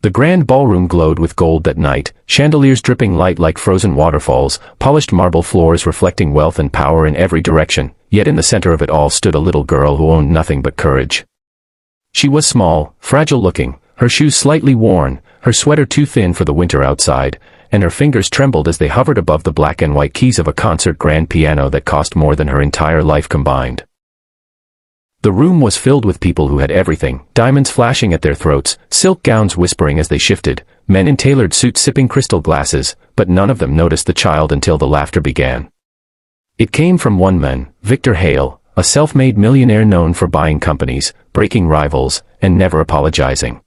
The grand ballroom glowed with gold that night, chandeliers dripping light like frozen waterfalls, polished marble floors reflecting wealth and power in every direction, yet in the center of it all stood a little girl who owned nothing but courage. She was small, fragile-looking, her shoes slightly worn, her sweater too thin for the winter outside, and her fingers trembled as they hovered above the black and white keys of a concert grand piano that cost more than her entire life combined. The room was filled with people who had everything, diamonds flashing at their throats, silk gowns whispering as they shifted, men in tailored suits sipping crystal glasses, but none of them noticed the child until the laughter began. It came from one man, Victor Hale, a self-made millionaire known for buying companies, breaking rivals, and never apologizing.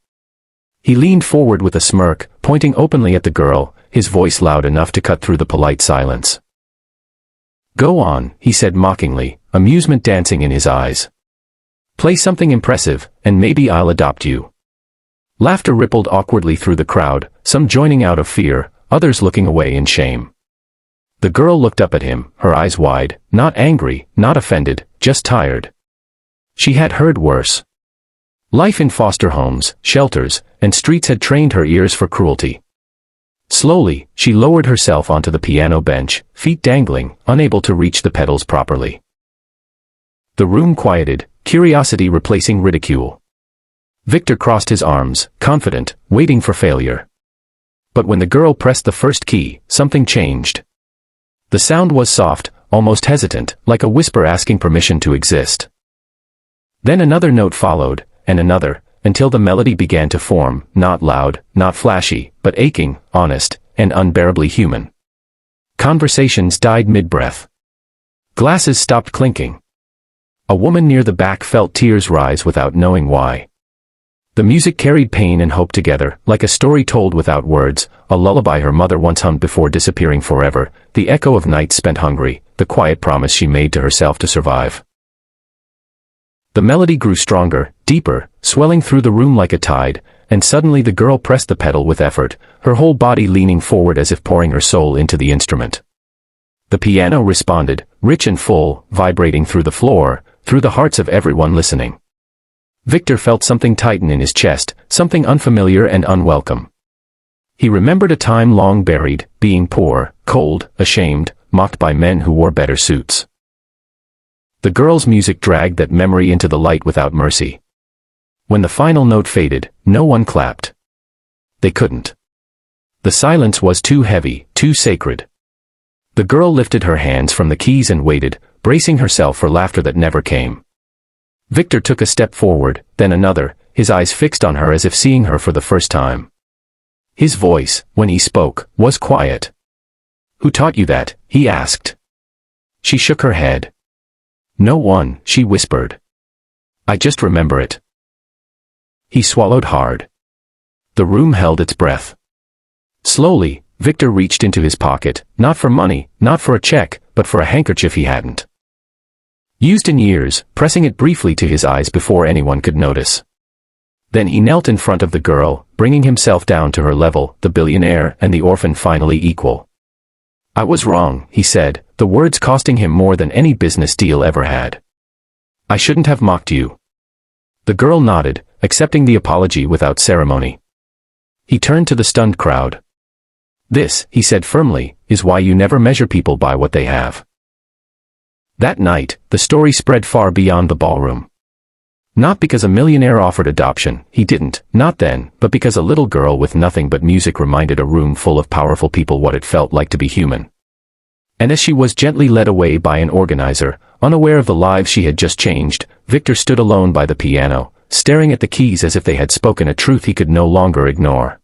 He leaned forward with a smirk, pointing openly at the girl, his voice loud enough to cut through the polite silence. "Go on," he said mockingly, amusement dancing in his eyes. "Play something impressive, and maybe I'll adopt you." Laughter rippled awkwardly through the crowd, some joining out of fear, others looking away in shame. The girl looked up at him, her eyes wide, not angry, not offended, just tired. She had heard worse. Life in foster homes, shelters, and streets had trained her ears for cruelty. Slowly, she lowered herself onto the piano bench, feet dangling, unable to reach the pedals properly. The room quieted, curiosity replacing ridicule. Victor crossed his arms, confident, waiting for failure. But when the girl pressed the first key, something changed. The sound was soft, almost hesitant, like a whisper asking permission to exist. Then another note followed, and another, until the melody began to form, not loud, not flashy, but aching, honest, and unbearably human. Conversations died mid-breath. Glasses stopped clinking. A woman near the back felt tears rise without knowing why. The music carried pain and hope together, like a story told without words, a lullaby her mother once hummed before disappearing forever, the echo of nights spent hungry, the quiet promise she made to herself to survive. The melody grew stronger, deeper, swelling through the room like a tide, and suddenly the girl pressed the pedal with effort, her whole body leaning forward as if pouring her soul into the instrument. The piano responded, rich and full, vibrating through the floor, through the hearts of everyone listening. Victor felt something tighten in his chest, something unfamiliar and unwelcome. He remembered a time long buried, being poor, cold, ashamed, mocked by men who wore better suits. The girl's music dragged that memory into the light without mercy. When the final note faded, no one clapped. They couldn't. The silence was too heavy, too sacred. The girl lifted her hands from the keys and waited, bracing herself for laughter that never came. Victor took a step forward, then another, his eyes fixed on her as if seeing her for the first time. His voice, when he spoke, was quiet. "Who taught you that?" he asked. She shook her head. "No one," she whispered. "I just remember it." He swallowed hard. The room held its breath. Slowly, Victor reached into his pocket, not for money, not for a check, but for a handkerchief he hadn't used in years, pressing it briefly to his eyes before anyone could notice. Then he knelt in front of the girl, bringing himself down to her level, the billionaire and the orphan finally equal. "I was wrong," he said, the words costing him more than any business deal ever had. "I shouldn't have mocked you." The girl nodded, accepting the apology without ceremony. He turned to the stunned crowd. "This," he said firmly, "is why you never measure people by what they have." That night, the story spread far beyond the ballroom. Not because a millionaire offered adoption, he didn't, not then, but because a little girl with nothing but music reminded a room full of powerful people what it felt like to be human. And as she was gently led away by an organizer, unaware of the lives she had just changed, Victor stood alone by the piano, staring at the keys as if they had spoken a truth he could no longer ignore.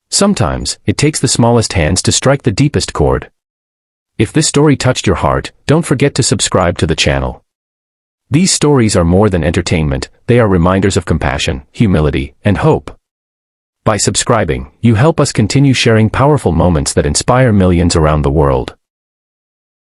Sometimes, it takes the smallest hands to strike the deepest chord. If this story touched your heart, don't forget to subscribe to the channel. These stories are more than entertainment, they are reminders of compassion, humility, and hope. By subscribing, you help us continue sharing powerful moments that inspire millions around the world.